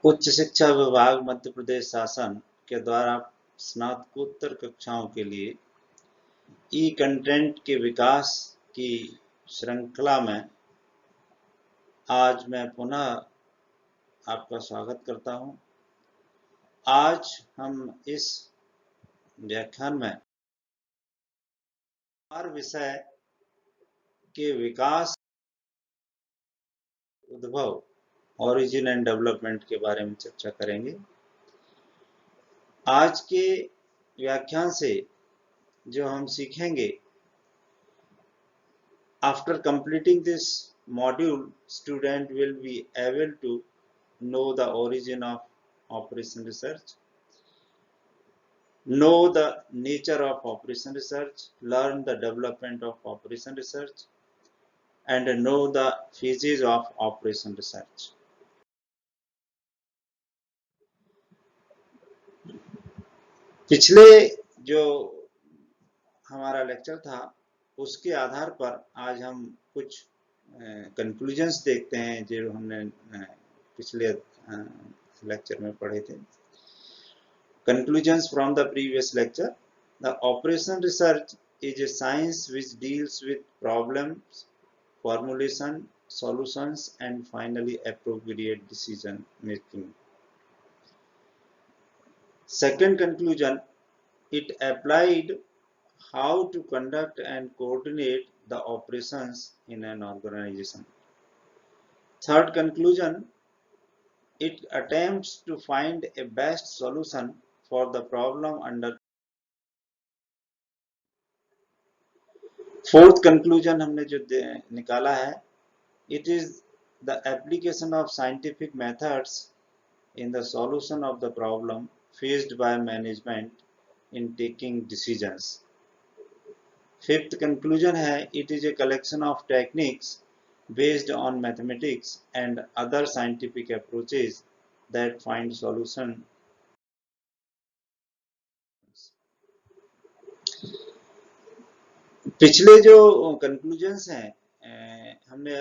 उच्च शिक्षा विभाग मध्य प्रदेश शासन के द्वारा स्नातकोत्तर कक्षाओं के लिए ई कंटेंट के विकास की श्रृंखला में आज मैं पुनः आपका स्वागत करता हूं। आज हम इस व्याख्यान में हर विषय के विकास, उद्भव, ओरिजिन एंड डेवलपमेंट के बारे में चर्चा करेंगे। आज के व्याख्यान से जो हम सीखेंगे, after completing this module student will be able to know the origin of operation research, know the nature of operation research, learn the development of operation research, and know the phases of operation research. पिछले जो हमारा lecture था उसके आधार पर आज हम कुछ conclusions देखते हैं जो हमने पिछले लेक्चर में पढ़े थे। Conclusions from the previous lecture. The operation research is a science which deals with problems, formulation, solutions, and finally appropriate decision making. Second conclusion, it applied how to conduct and coordinate the operations in an organization. Third conclusion, it attempts to find a best solution for the problem under. Fourth conclusion हमने जो निकाला है, it is the application of scientific methods in the solution of the problem faced by management in taking decisions. Fifth conclusion है, it is a collection of techniques based on mathematics and other scientific approaches that find solution. पिछले जो conclusions हैं, हमने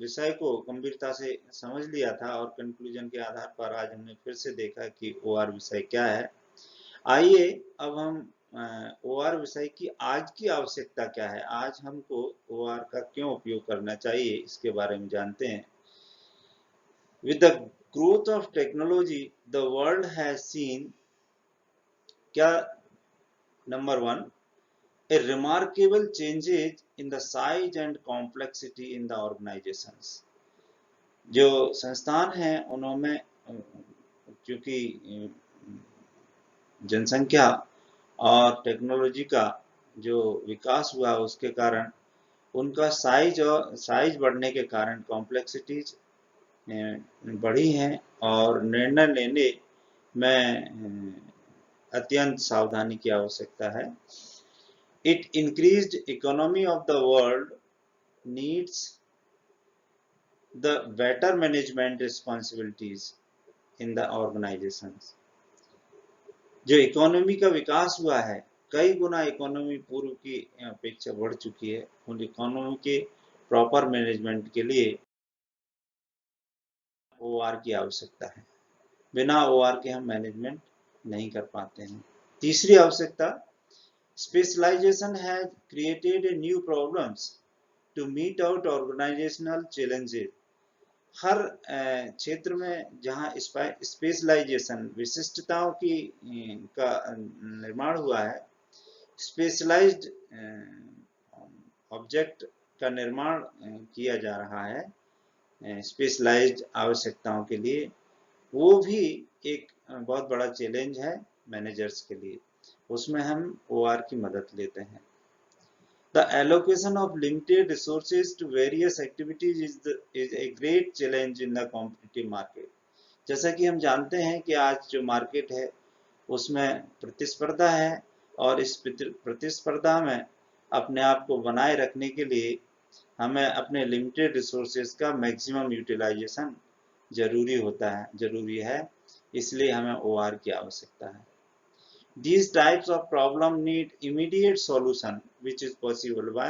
विषय को गंभीरता से समझ लिया था और कंक्लूजन के आधार पर आज हमने फिर से देखा कि ओआर विषय क्या है। आइए अब हम ओआर विषय की आज की आवश्यकता क्या है, आज हमको ओआर का क्यों उपयोग करना चाहिए, इसके बारे में जानते हैं। With the growth of technology the world has seen क्या, number one, a remarkable changes in the size and complexity in the organizations. जो संस्थान हैं उनमें क्योंकि जनसंख्या और टेक्नोलॉजी का जो विकास हुआ उसके कारण उनका साइज बढ़ने के कारण कॉम्प्लेक्सिटीज बढ़ी हैं और निर्णय लेने में अत्यंत सावधानी की आवश्यकता है। It increased economy of the world needs the better management responsibilities in the organizations. जो इकोनॉमी का विकास हुआ है, कई गुना इकोनॉमी पूर्व की अपेक्षा बढ़ चुकी है। उन इकोनॉमी के प्रॉपर मैनेजमेंट के लिए ओआर की आवश्यकता है। बिना ओआर के हम मैनेजमेंट नहीं कर पाते हैं। तीसरी आवश्यकता, specialization has created a new problems to meet out organizational challenges. हर क्षेत्र में जहां स्पेशलाइजेशन विशिष्टताओं की का निर्माण हुआ है, स्पेशलाइज्ड ऑब्जेक्ट का निर्माण किया जा रहा है स्पेशलाइज्ड आवश्यकताओं के लिए, वो भी एक बहुत बड़ा चैलेंज है मैनेजर्स के लिए। उसमें हम ओआर की मदद लेते हैं। The allocation of limited resources to various activities is a great challenge in the competitive market. जैसा कि हम जानते हैं कि आज जो मार्केट है उसमें प्रतिस्पर्धा है और इस प्रतिस्पर्धा में अपने आप को बनाए रखने के लिए हमें अपने लिमिटेड रिसोर्सेज का मैक्सिमम यूटिलाइजेशन जरूरी है, इसलिए हमें ओआर की आवश्यकता है। These types of problem need immediate solution which is possible by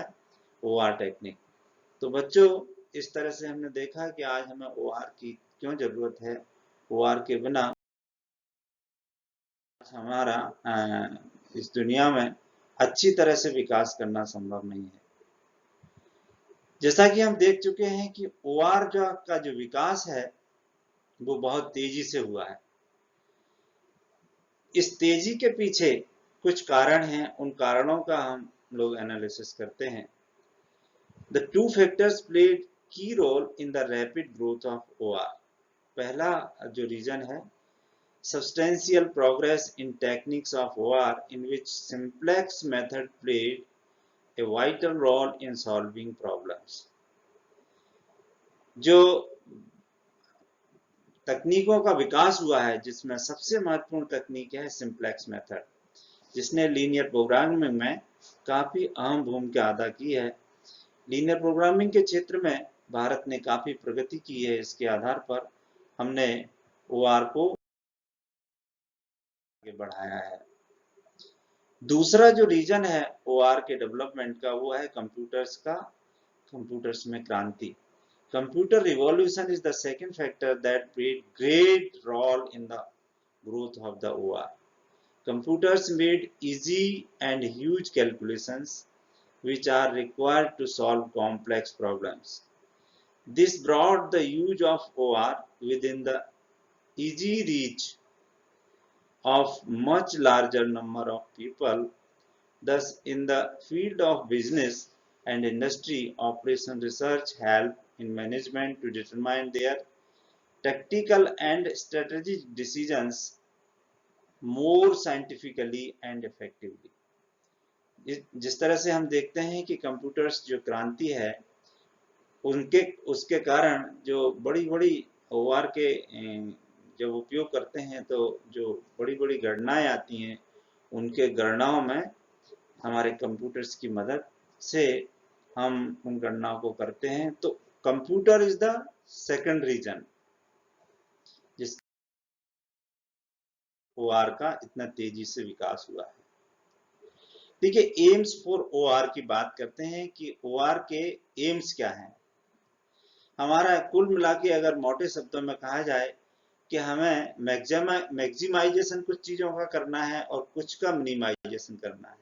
OR technique. तो बच्चों, इस तरह से हमने देखा कि आज हमें OR की क्यों जरूरत है, OR के बिना हमारा इस दुनिया में अच्छी तरह से विकास करना संभव नहीं है। जैसा कि हम देख चुके हैं कि OR का जो विकास है वो बहुत तेजी से हुआ है। इस तेजी के पीछे कुछ कारण हैं, उन कारणों का हम लोग एनालिसिस करते हैं। The two factors played key role in the rapid growth of OR. पहला जो रीजन है, substantial progress in techniques of OR in which simplex method played a vital role in solving problems. जो तकनीकों का विकास हुआ है जिसमें सबसे महत्वपूर्ण तकनीक है सिंप्लेक्स मेथड, जिसने लीनियर प्रोग्रामिंग में काफी अहम भूमिका अदा की है। लीनियर प्रोग्रामिंग के क्षेत्र में भारत ने काफी प्रगति की है। इसके आधार पर हमने OR को आगे बढ़ाया है। दूसरा जो रीजन है OR के डेवलपमेंट का वो है कंप्यूटर्स में क्रांति। Computer revolution is the second factor that played great role in the growth of the OR. Computers made easy and huge calculations which are required to solve complex problems. This brought the use of OR within the easy reach of much larger number of people. Thus, in the field of business and industry, operation research helped in management to determine their tactical and strategic decisions more scientifically and effectively. जिस तरह से हम देखते हैं कि computers जो क्रांति है उसके कारण जो बड़ी बड़ी OR के जब उपयोग करते हैं तो जो बड़ी बड़ी गणनाएं आती हैं उनके गणनाओं में हमारे कंप्यूटर्स की मदद से हम उन गणनाओं को करते हैं। तो computer is the second reason जिस OR का इतना तेजी से विकास हुआ है। देखिए, एम्स फॉर OR की बात करते हैं कि OR के एम्स क्या हैं। हमारा कुल मिला के अगर मोटे शब्दों में कहा जाए कि हमें मैक्सिमाइजेशन कुछ चीजों का करना है और कुछ का मिनिमाइजेशन करना है।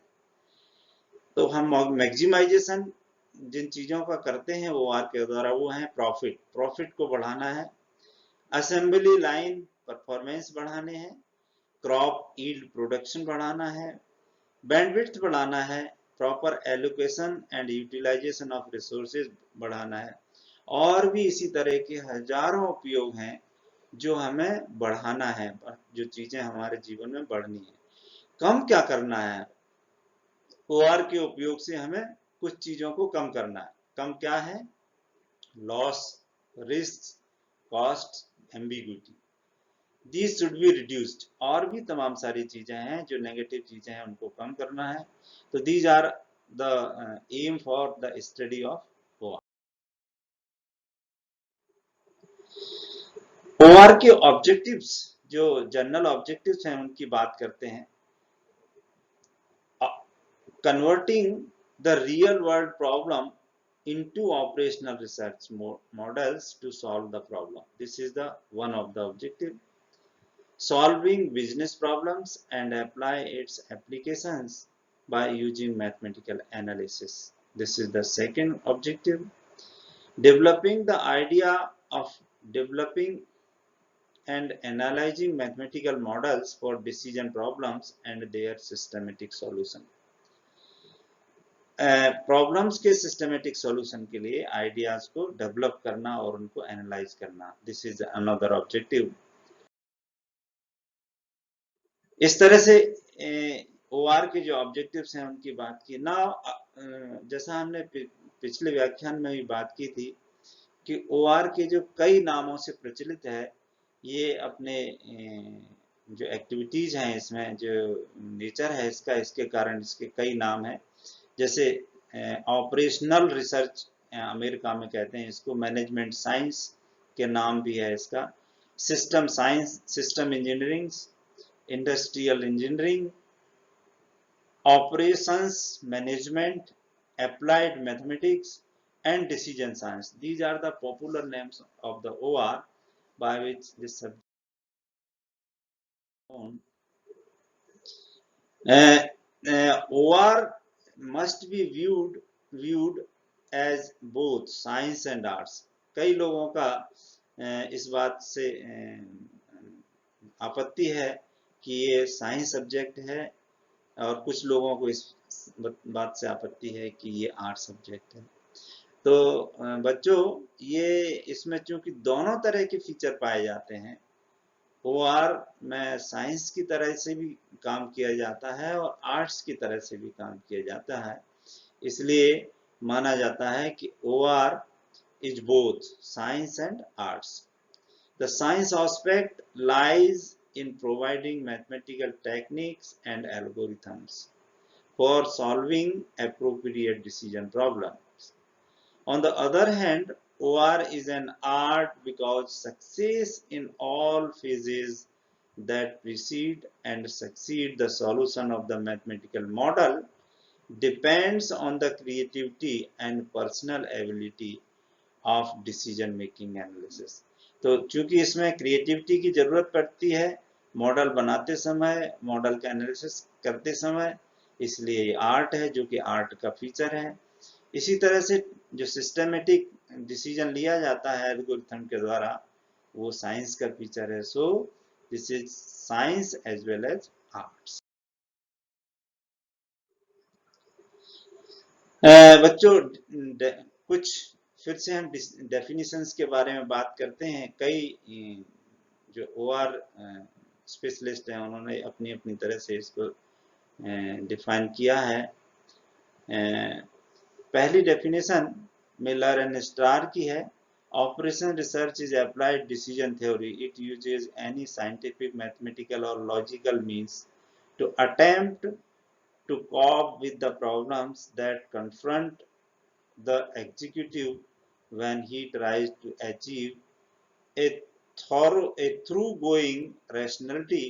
तो हम मैक्सिमाइजेशन जिन चीजों का करते हैं OR के द्वारा वो है प्रॉफिट को बढ़ाना है, असेंबली लाइन परफॉर्मेंस बढ़ाने हैं, क्रॉप यील्ड प्रोडक्शन बढ़ाना है, बैंडविड्थ बढ़ाना है, proper allocation and utilization of resources बढ़ाना है, और भी इसी तरह के हजारों उपयोग हैं जो हमें बढ़ाना है, जो चीजें हमारे जीवन में बढ़नी है। कम क्या करना है, OR के उपयोग से हमें कुछ चीजों को कम करना है। कम क्या है? Loss, risk, cost, ambiguity, These should be reduced। और भी तमाम सारी चीजें हैं जो नेगेटिव चीजें हैं उनको कम करना है। तो these are the aim for the study of OR। OR के ऑब्जेक्टिव्स, जो जनरल ऑब्जेक्टिव्स हैं उनकी बात करते हैं। Converting the real world problem into operational research models to solve the problem. This is the one of the objective. Solving business problems and apply its applications by using mathematical analysis. This is the second objective. Developing the idea of developing and analyzing mathematical models for decision problems and their systematic solution. Problems के systematic solution के लिए ideas को develop करना और उनको analyse करना, this is another objective. इस तरह से OR के जो ऑब्जेक्टिव्स हैं उनकी बात की ना। जैसा हमने पिछले व्याख्यान में भी बात की थी कि OR के जो कई नामों से प्रचलित है, ये अपने जो एक्टिविटीज हैं, इसमें जो नेचर है इसका, इसके कारण इसके कई नाम हैं। जैसे ऑपरेशनल रिसर्च अमेरिका में कहते हैं इसको, मैनेजमेंट साइंस के नाम भी है इसका, system science, system engineering, industrial engineering, operations management, applied mathematics and decision science. These are the popular names of the OR by which this subject Uh, OR must be viewed as both science and arts. कई लोगों का इस बात से आपत्ति है कि ये साइंस सब्जेक्ट है, और कुछ लोगों को इस बात से आपत्ति है कि ये आर्ट सब्जेक्ट है। तो बच्चों, ये इसमें चूंकि दोनों तरह के फीचर पाए जाते हैं, OR में साइंस की तरह से भी काम किया जाता है और आर्ट्स की तरह से भी काम किया जाता है, इसलिए माना जाता है कि OR is both science and arts. The science aspect lies in providing mathematical techniques and algorithms for solving appropriate decision problems. On the other hand, OR is an art because success in all phases that precede and succeed the solution of the mathematical model depends on the creativity and personal ability of decision making analysis. तो चूंकि इसमें creativity की जरूरत पड़ती है model बनाते समय, model का एनालिसिस करते समय, इसलिए ये आर्ट है, जो कि आर्ट का फीचर है। इसी तरह से जो सिस्टमेटिक डिसीजन लिया जाता है एल्गोरिथम के द्वारा, वो साइंस का फीचर है। So this is science as well as arts. बच्चों, कुछ फिर से हम डेफिनेशंस के बारे में बात करते हैं। कई जो OR स्पेशलिस्ट हैं, उन्होंने अपनी अपनी तरह से इसको डिफाइन किया है। पहली डेफिनेशन मिलर एंड स्टार की है। Operation research is applied decision theory. It uses any scientific, mathematical और logical means to attempt to cope with the problems that confront the executive when he tries to achieve a thoroughgoing rationality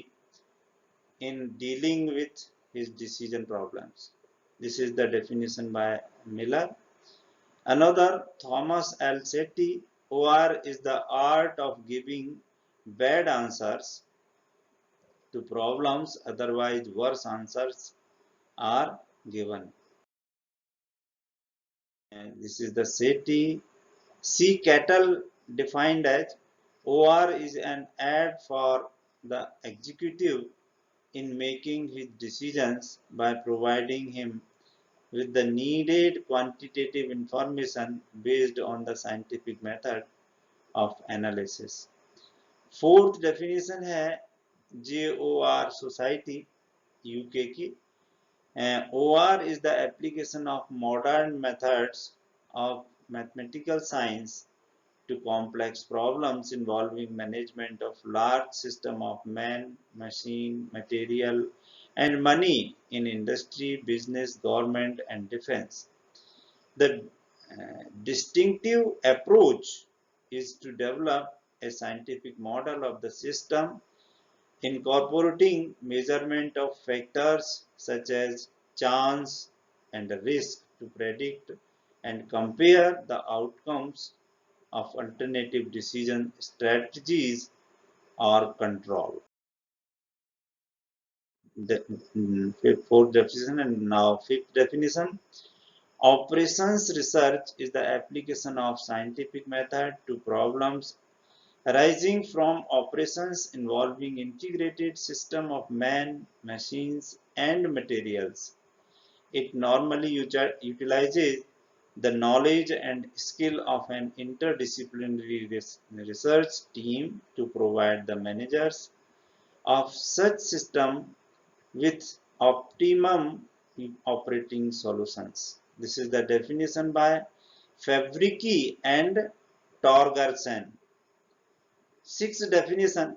in dealing with his decision problems. This is the definition by Miller. Another, Thomas L. Shetty, OR is the art of giving bad answers to problems, otherwise worse answers are given. And this is the Seti. C. Cattle defined as OR is an ad for the executive in making his decisions by providing him with the needed quantitative information based on the scientific method of analysis. Fourth definition है JOR Society UK की। OR is the application of modern methods of mathematical science to complex problems involving management of large system of man, machine, material, and money in industry, business, government, and defense. The distinctive approach is to develop a scientific model of the system incorporating measurement of factors such as chance and risk to predict and compare the outcomes of alternative decision strategies or control. The fourth definition, and now fifth definition. Operations research is the application of scientific method to problems arising from operations involving integrated system of man, machines, and materials. It normally utilizes the knowledge and skill of an interdisciplinary research team to provide the managers of such system with optimum operating solutions. This is the definition by Fabriki and Torgerson. Sixth definition,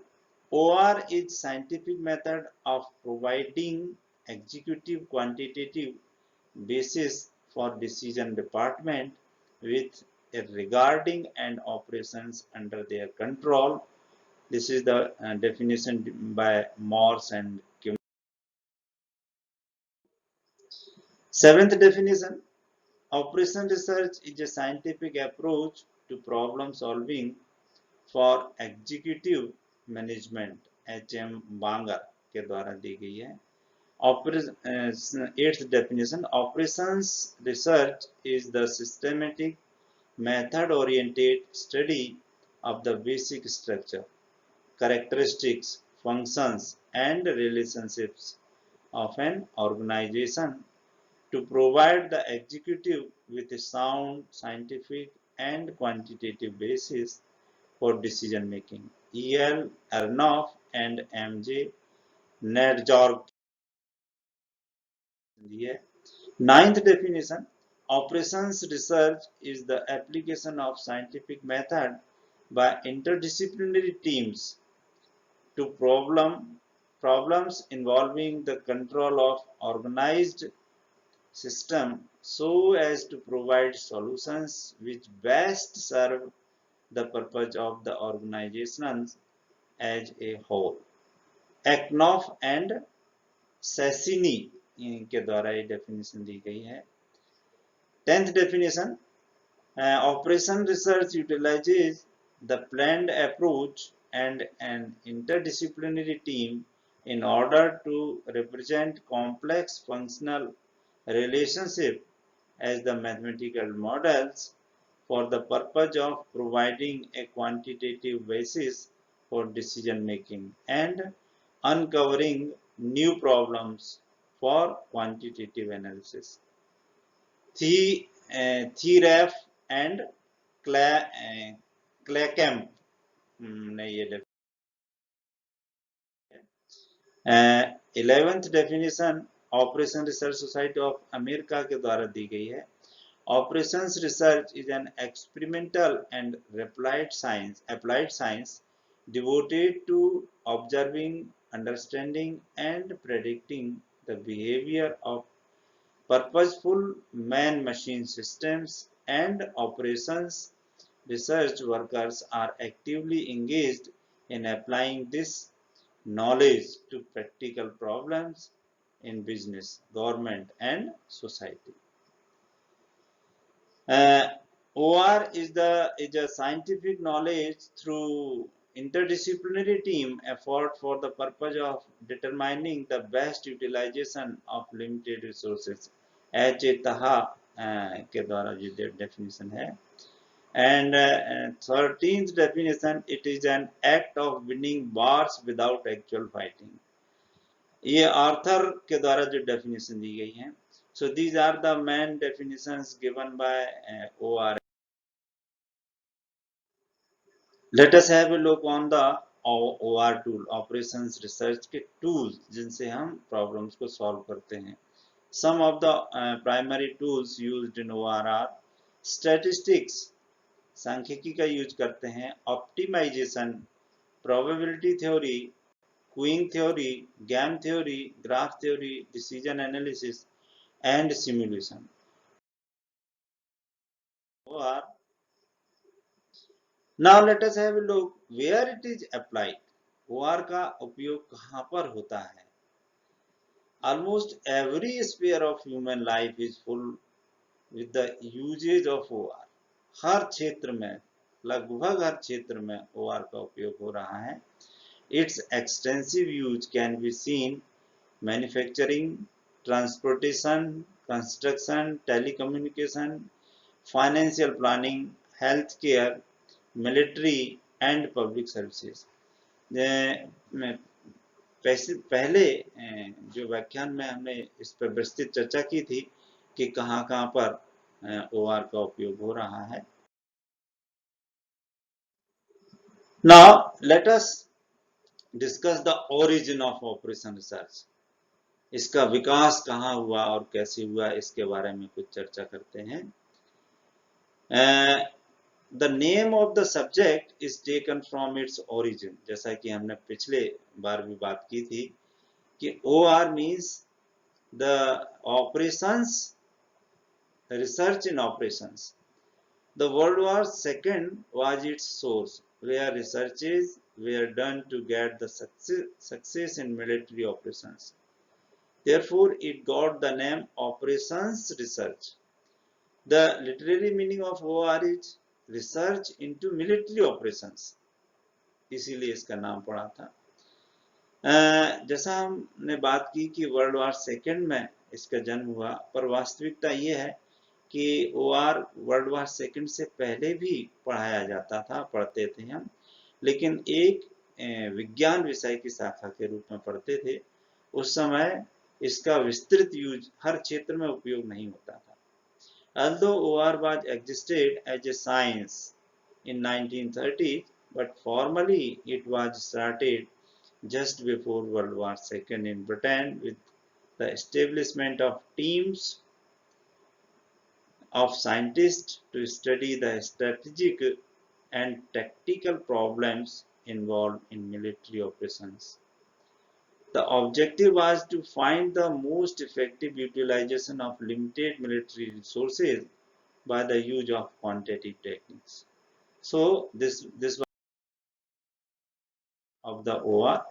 OR is scientific method of providing executive quantitative basis for decision department with regarding and operations under their control. This is the definition by Morse and Kim. Seventh definition, operation research is a scientific approach to problem solving for executive management, H.M. Banger. के द्वारा दी गई है। Eighth definition: operations research is the systematic, method-oriented study of the basic structure, characteristics, functions, and relationships of an organization to provide the executive with a sound scientific and quantitative basis for decision making. E.L. Aronoff and M.J. Nedjorg. Ninth definition: operations research is the application of scientific method by interdisciplinary teams to problems involving the control of organized system so as to provide solutions which best serve the purpose of the organizations as a whole. Eknoff and Sassini के द्वारा ये definition दी गई है। 10th definition: operation research utilizes the planned approach and an interdisciplinary team in order to represent complex functional relationship as the mathematical models for the purpose of providing a quantitative basis for decision making and uncovering new problems for quantitative analysis. Thieref and Clackamp ने ये 11th definition operation research society of America के द्वारा दी गई है। Operations research is an experimental and applied science devoted to observing, understanding, and predicting the behavior of purposeful man-machine systems and operations. Research workers are actively engaged in applying this knowledge to practical problems in business, government, and society. OR is a scientific knowledge through interdisciplinary team effort for the purpose of determining the best utilization of limited resources. H. A. Taha के द्वारा जो definition है. And 13th definition: it is an act of winning wars without actual fighting. ये Arthur के द्वारा जो definition दी गई है. So these are the main definitions given by OR. Let us have a look on the OR tool, operations research के tools जिनसे हम problems को solve करते हैं. Some of the primary tools used in OR are statistics, सांख्यिकी का use करते हैं, optimization, probability theory, queuing theory, game theory, graph theory, decision analysis, and simulation. OR. Now let us have a look where it is applied. OR का उपयोग कहाँ पर होता है? Almost every sphere of human life is full with the usage of OR. हर क्षेत्र में, लगभग हर क्षेत्र में OR का उपयोग हो रहा है. Its extensive use can be seen manufacturing, transportation, construction, telecommunication, financial planning, healthcare, military and public services. पहले जो व्याख्यान में हमने इस पर विस्तृत चर्चा की थी कि कहाँ पर OR का उपयोग हो रहा है. Now let us discuss the origin of operation research. इसका विकास कहाँ हुआ और कैसे हुआ इसके बारे में कुछ चर्चा करते हैं. The name of the subject is taken from its origin. जैसा कि हमने पिछले बार भी बात की थी कि OR means the operations, research in operations. The World War II was its source, where researches were done to get the success in military operations. Therefore, it got the name operations research. The literary meaning of OR is research into military operations, इसीलिए इसका नाम पड़ा था. जैसा हमने बात की कि वर्ल्ड वार सेकेंड में इसका जन्म हुआ, पर वास्तविकता ये है कि ओआर वर्ल्ड वार सेकेंड से पहले भी पढ़ाया जाता था, पढ़ते थे हम, लेकिन एक विज्ञान विषय की शाखा के रूप में पढ़ते थे। उस समय इसका विस्तृत यूज हर क्षेत्र में उपयोग नहीं होता था। Although OR was existed as a science in 1930s, but formally it was started just before World War II in Britain with the establishment of teams of scientists to study the strategic and tactical problems involved in military operations. The objective was to find the most effective utilization of limited military resources by the use of quantitative techniques. So this was of the OR.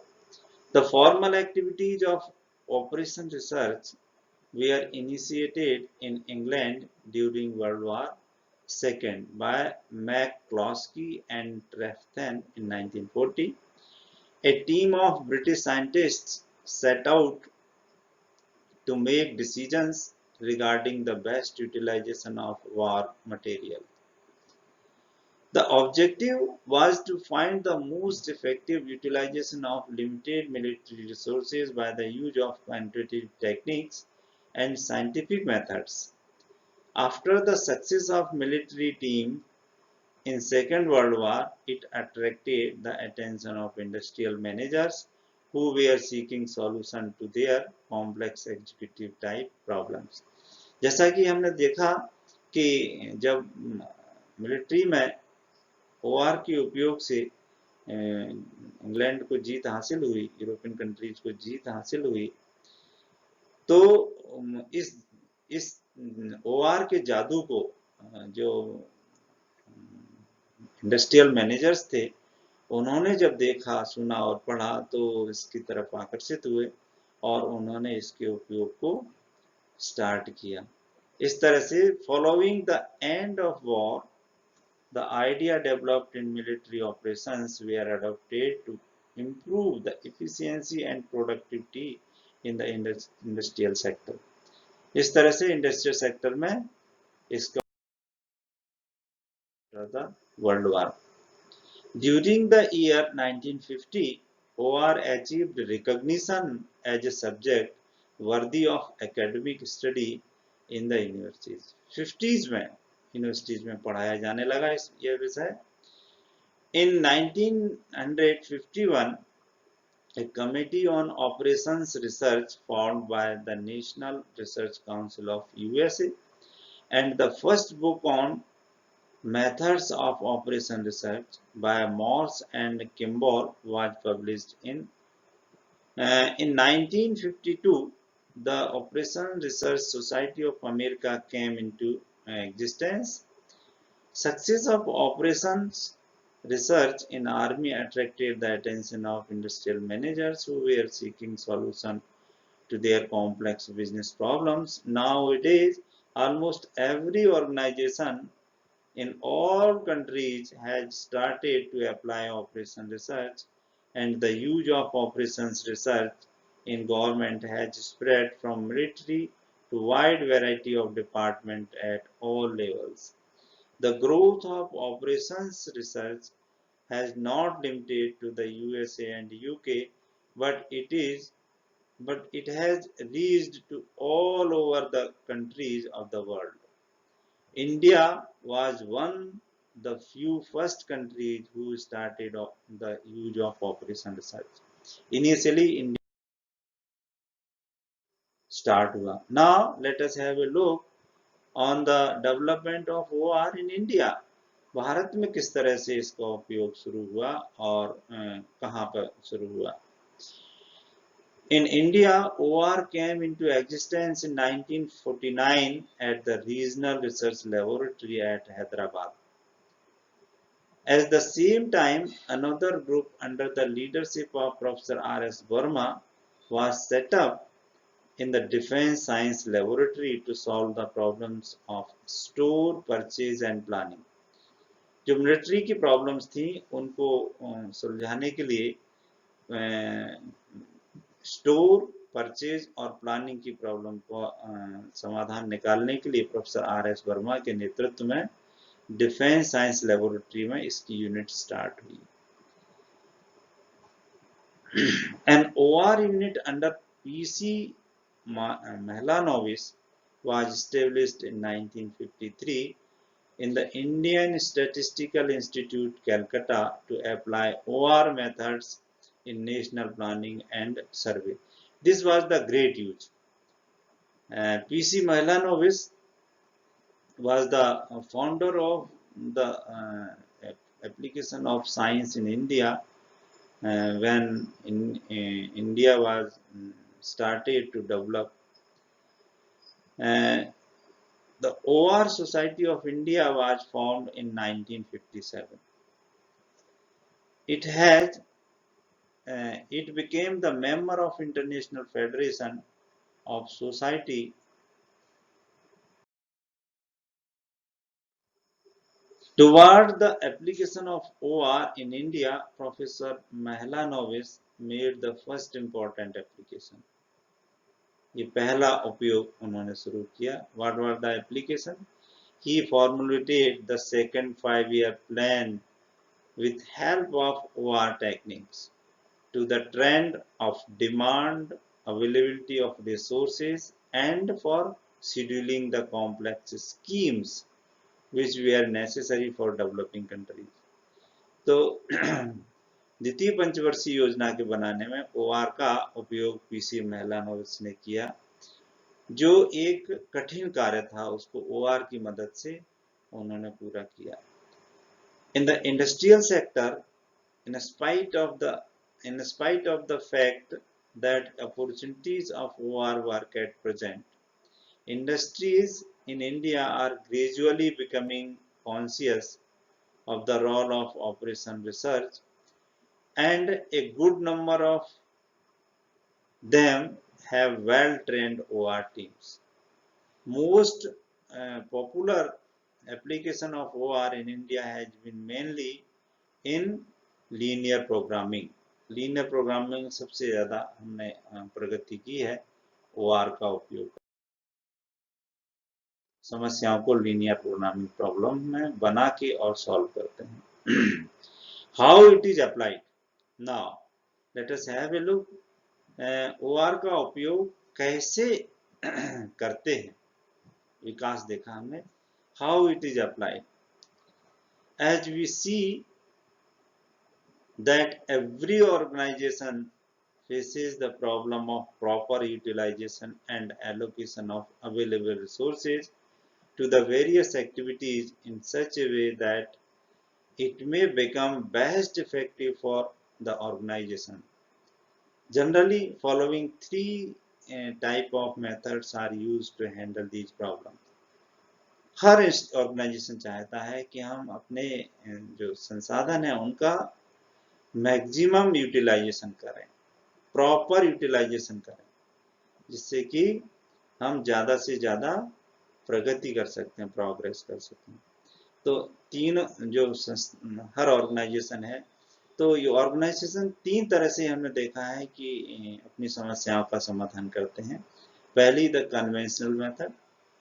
The formal activities of operation research were initiated in England during World War II by McCloskey and Trefethen in 1940. A team of British scientists set out to make decisions regarding the best utilization of war material. The objective was to find the most effective utilization of limited military resources by the use of quantitative techniques and scientific methods. After the success of military team in Second World War, it attracted the attention of industrial managers who were seeking solution to their complex executive type problems. जैसा कि हमने देखा कि जब military में OR के उपयोग से इंग्लैंड को जीत हासिल हुई, यूरोपियन कंट्रीज को जीत हासिल हुई, तो इस ओआर के जादू को जो इंडस्ट्रियल मैनेजर्स थे, उन्होंने जब देखा, सुना और पढ़ा तो इसकी तरफ आकर्षित हुए और उन्होंने इसके उपयोग को स्टार्ट किया। इस तरह से following the end of war the idea developed in military operations were adopted to improve the efficiency and productivity in the industrial sector. इस तरह से इंडस्ट्रियल सेक्टर में इसका world war. During the year 1950, OR achieved recognition as a subject worthy of academic study in the universities. 50s में universities में पढ़ाया जाने लगा यह विषय। In 1951, a committee on operations research formed by the National Research Council of USA and the first book on methods of operation research by Morse and Kimball was published in 1952. The Operation Research Society of America came into existence. Success of operations research in army attracted the attention of industrial managers who were seeking solutions to their complex business problems. Nowadays, almost every organization in all countries has started to apply operation research, and the use of operations research in government has spread from military to wide variety of departments at all levels. The growth of operations research has not limited to the USA and UK, but it has reached to all over the countries of the world. India was one the few first countries who started the use of operation research. Initially, India start हुआ. Now let us have a look on the development of OR in India. Bharat में किस तरह से इसका उपयोग शुरू हुआ और कहां पर शुरू हुआ। In India, OR came into existence in 1949 at the Regional Research Laboratory at Hyderabad. At the same time, another group under the leadership of Professor R.S. Burma was set up in the Defense Science Laboratory to solve the problems of store, purchase and planning. जो military की problems थी उनको सुलझाने के लिए store, purchase और planning की problem को समाधान निकालने के लिए प्रोफेसर आर.एस. वर्मा के नेतृत्व में डिफेंस साइंस लेबोरेटरी में इसकी यूनिट स्टार्ट हुई। An OR unit under P.C. Mahalanobis was established in 1953 in the Indian Statistical Institute, Calcutta, to apply OR methods in national planning and survey. This was the great use. P.C. Mahalanobis was the founder of the application of science in India when India was started to develop. The OR Society of India was formed in 1957. It became the member of International Federation of Society toward the application of OR in India. Professor Mahalanobis made the first important application. ये पहला उपयोग उन्होंने शुरू किया. What was the application? He formulated the second 5-year plan with help of OR techniques to the trend of demand, availability of resources, and for scheduling the complex schemes which were necessary for developing countries. तो द्वितीय पंचवर्षीय योजना के बनाने में OR का उपयोग PC महलानोविस ने किया, जो एक कठिन कार्य था उसको OR की मदद से उन्होंने पूरा किया. In the industrial sector, in spite of the fact that opportunities of OR were at present, industries in India are gradually becoming conscious of the role of operation research, and a good number of them have well-trained OR teams. Most popular application of OR in India has been mainly in linear programming. Linear programming सबसे ज्यादा हमने प्रगति की है OR का उपयोग. समस्याओं को linear programming problem में बना के और सॉल्व करते हैं. How it is applied. Now let us have a look. OR का उपयोग कैसे करते हैं, विकास देखा हमने. How it is applied. As we see that every organization faces the problem of proper utilization and allocation of available resources to the various activities in such a way that it may become best effective for the organization. Generally, following three type of methods are used to handle these problems. हर organization चाहता है कि हम अपने जो संसाधन है उनका मैक्सिमम यूटिलाइजेशन करें, प्रॉपर यूटिलाइजेशन करें, जिससे कि हम ज़्यादा से ज़्यादा प्रगति कर सकते हैं, प्रोग्रेस कर सकते हैं. तो तीन जो हर ऑर्गेनाइजेशन है, तो ये ऑर्गेनाइजेशन तीन तरह से हमने देखा है कि अपनी समस्याओं का समाधान करते हैं. पहली द कन्वेंशनल मेथड,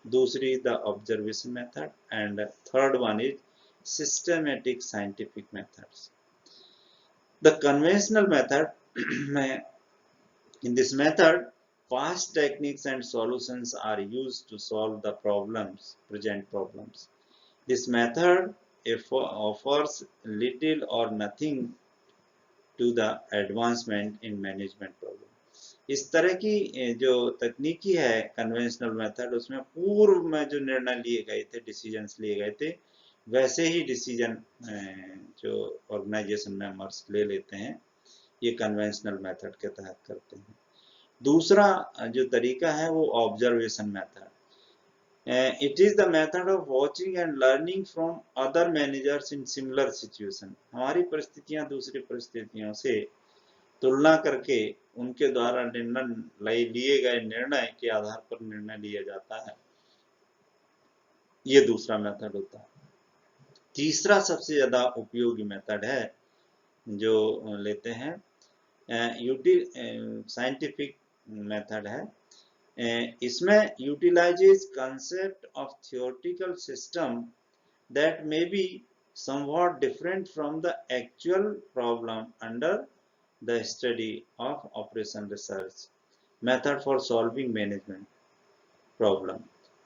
दूसरी the observation method, and third one is systematic scientific methods. The conventional method, in this method, past techniques and solutions are used to solve the present problems. This method offers little or nothing to the advancement in management problem. इस तरह की जो तकनीकी है conventional method, उसमें पूर्व में जो निर्णय लिए गए थे, डिसीजंस लिए गए थे, वैसे ही डिसीजन जो ऑर्गेनाइजेशन मेंबर्स ले लेते हैं, ये कन्वेंशनल मेथड के तहत करते हैं. दूसरा जो तरीका है वो observation method. It is the method of watching and learning from other managers in similar situation. हमारी परिस्थितियां दूसरी परिस्थितियों से तुलना करके उनके द्वारा लिए गए निर्णय के आधार पर निर्णय लिया जाता है. ये दूसरा मेथड होता है. तीसरा सबसे ज्यादा उपयोगी मेथड है जो लेते हैं साइंटिफिक मेथड है। इसमें utilises concept of theoretical system that may be somewhat different from the actual problem under the study of operation research method for solving management problem।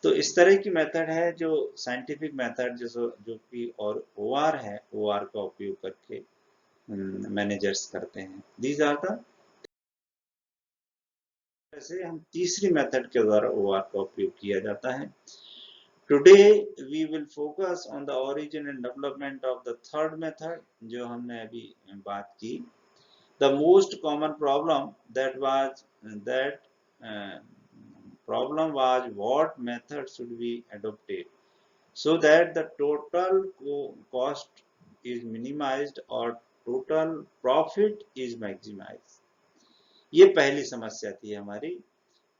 तो इस तरह की मेथड है जो साइंटिफिक मेथड जो कि और ओआर है, ओआर का उपयोग करके मैनेजर्स करते हैं। दीज आर द, ऐसे हम तीसरी मेथड के द्वारा ओआर का उपयोग किया जाता है। Today we will focus on the origin and development of the third method, जो हमने अभी बात की। The most common problem was what method should be adopted so that the total cost is minimized or total profit is maximized। ये पहली समस्या थी हमारी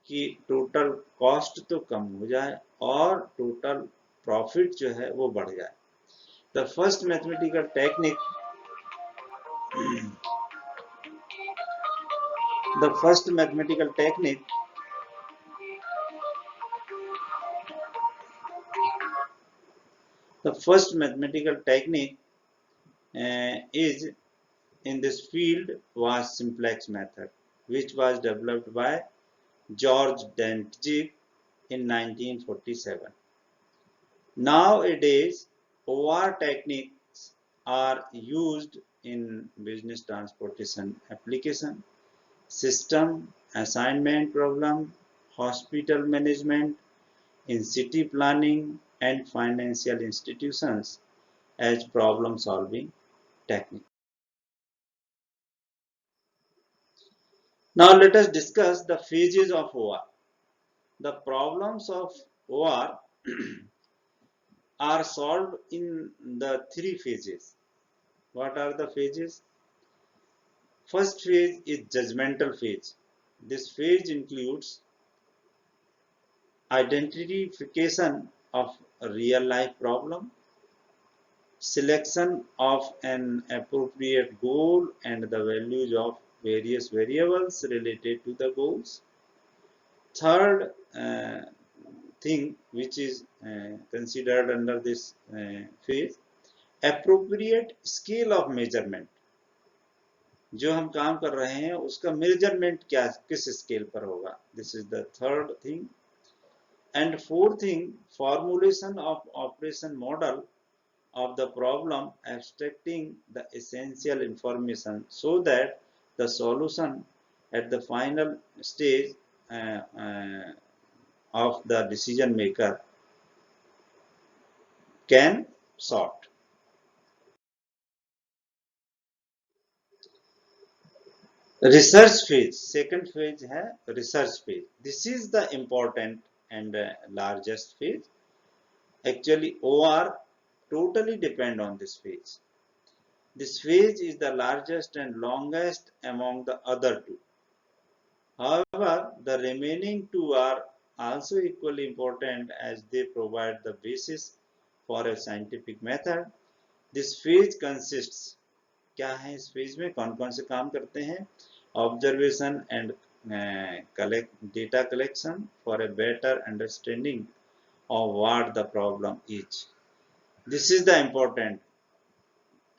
कि टोटल कॉस्ट तो कम हो जाए और टोटल प्रॉफिट जो है वो बढ़ जाए। The first mathematical technique the first mathematical technique the first mathematical technique is in this field was simplex method, which was developed by George Dantzig in 1947. Nowadays, OR techniques are used in business transportation application, system assignment problem, hospital management, in city planning and financial institutions as problem solving technique. Now let us discuss the phases of OR. The problems of OR are solved in the three phases. What are the phases? First phase is judgmental phase. This phase includes identification of a real life problem, selection of an appropriate goal and the values of various variables related to the goals. Third thing which is considered under this phase, appropriate scale of measurement। जो हम काम कर रहे हैं उसका measurement क्या, किस scale पर होगा, this is the third thing. And fourth thing, formulation of operation model of the problem, abstracting the essential information so that the solution at the final stage of the decision maker can sort। Research phase, second phase है research phase. This is the important and largest phase. Actually OR totally depend on this phase. This phase is the largest and longest among the other two. However, the remaining two are also equally important as they provide the basis for a scientific method. This phase consists, क्या है इस phase में, कौन कौन से काम करते हैं? Observation and data collection for a better understanding of what the problem is. This is the important,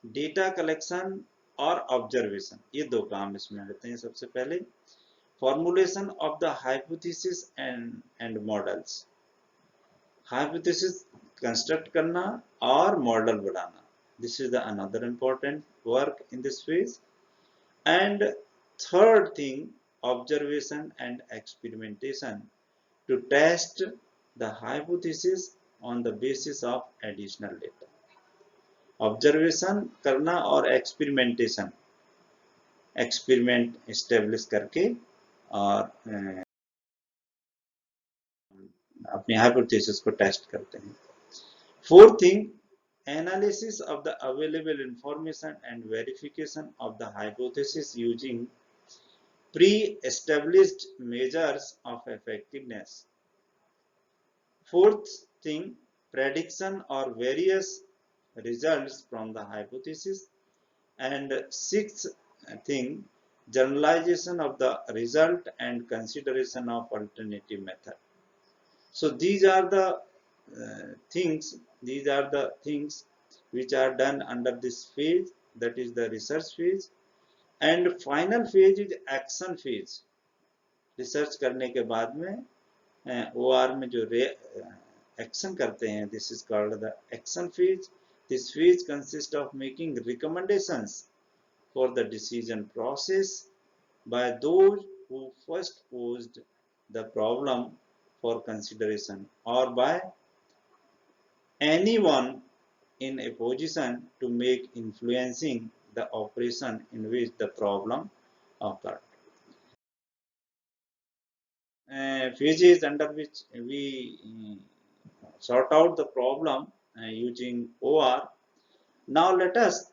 data collection और ऑब्जर्वेशन, ये दो काम इसमें होते हैं। सबसे पहले formulation of the hypothesis and models, hypothesis construct करना और मॉडल बनाना, this is the another important work in this phase. And third thing, observation and experimentation to test the hypothesis on the basis of additional data। Observation करना और experimentation, experiment establish करके और अपनी hypothesis को test करते हैं। Fourth thing, analysis of the available information and verification of the hypothesis using pre established measures of effectiveness. Fourth thing, prediction or various results from the hypothesis। and sixth thing, generalization of the result and consideration of alternative method. So these are the things which are done under this phase, that is the research phase. And final phase is action phase. Research करने के बाद में OR में जो action करते हैं, this is called the action phase. This phase consists of making recommendations for the decision process by those who first posed the problem for consideration, or by anyone in a position to make influencing the operation in which the problem occurred. Phases under which we sort out the problem using OR. Now let us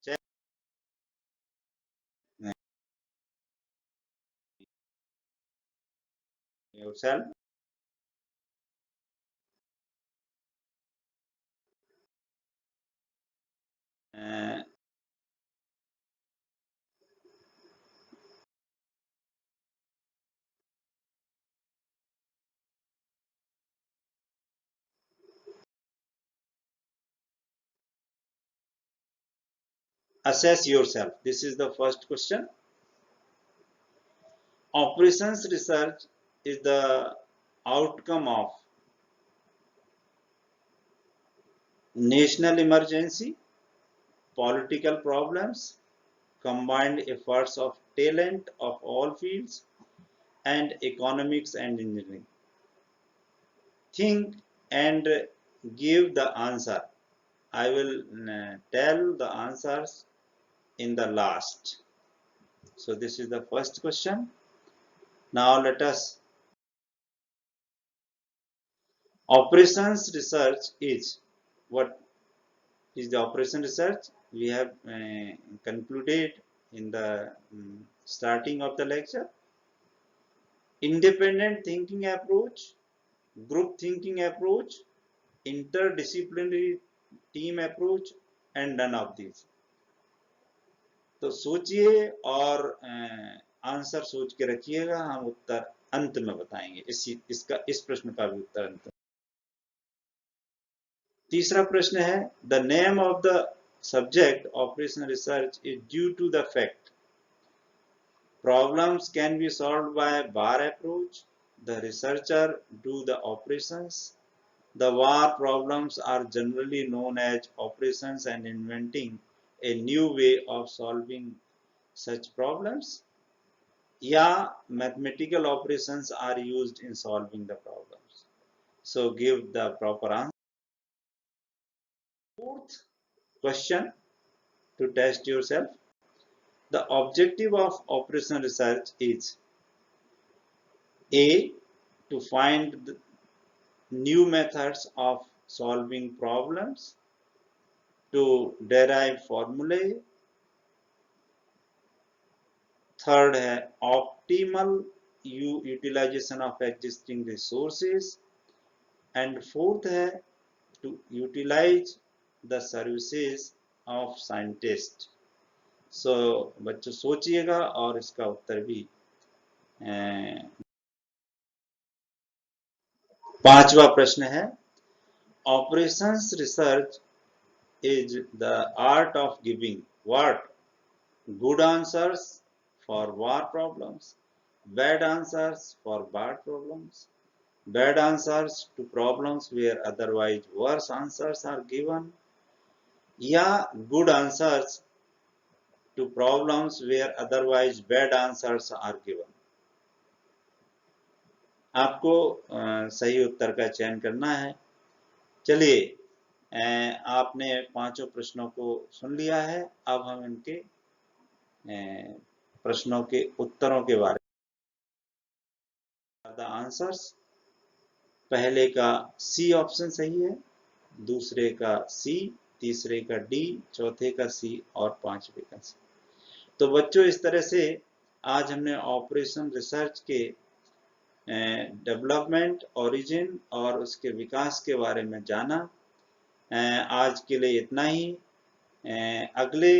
check yourself. Assess yourself. This is the first question. Operations research is the outcome of national emergency, political problems, combined efforts of talent of all fields, and economics and engineering. Think and give the answer. I will tell the answers in the last. So this is the first question. Now let us. Operations research is, what is the operation research? We have concluded in the starting of the lecture. Independent thinking approach, group thinking approach, interdisciplinary team approach, and none of these. तो सोचिए और answer सोच के रखिएगा, हम उत्तर अंत में बताएंगे। इस प्रश्न का भी उत्तर अंत में। तीसरा प्रश्न है, the name of the subject operational research is due to the fact problems can be solved by bar approach. The researcher do the operations. The war problems are generally known as operations and inventing a new way of solving such problems. Yeah, mathematical operations are used in solving the problems. So give the proper answer. Fourth question to test yourself. The objective of operational research is A, to find new methods of solving problems, to derive formulae. Third है optimal utilization of existing resources, and fourth है to utilize the services of scientist. So बच्चों सोचिएगा और इसका उत्तर भी। पांचवा प्रश्न है, operations research is the art of giving what? Good answers for war problems, bad answers for bad problems, bad answers to problems where otherwise worse answers are given, या good answers to problems where otherwise bad answers are given. आपको सही उत्तर का चयन करना है। चलिए, आपने पांचों प्रश्नों को सुन लिया है। अब हम इनके प्रश्नों के उत्तरों के बारे में। द आंसर्स, पहले का सी ऑप्शन सही है, दूसरे का सी, तीसरे का डी, चौथे का सी और पांचवे का सी। तो बच्चों, इस तरह से आज हमने ऑपरेशन रिसर्च के डेवलपमेंट, ओरिजिन और उसके विकास के बारे में जाना। आज के लिए इतना ही। अगले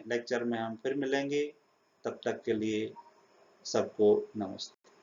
लेक्चर में हम फिर मिलेंगे। तब तक के लिए सबको नमस्ते।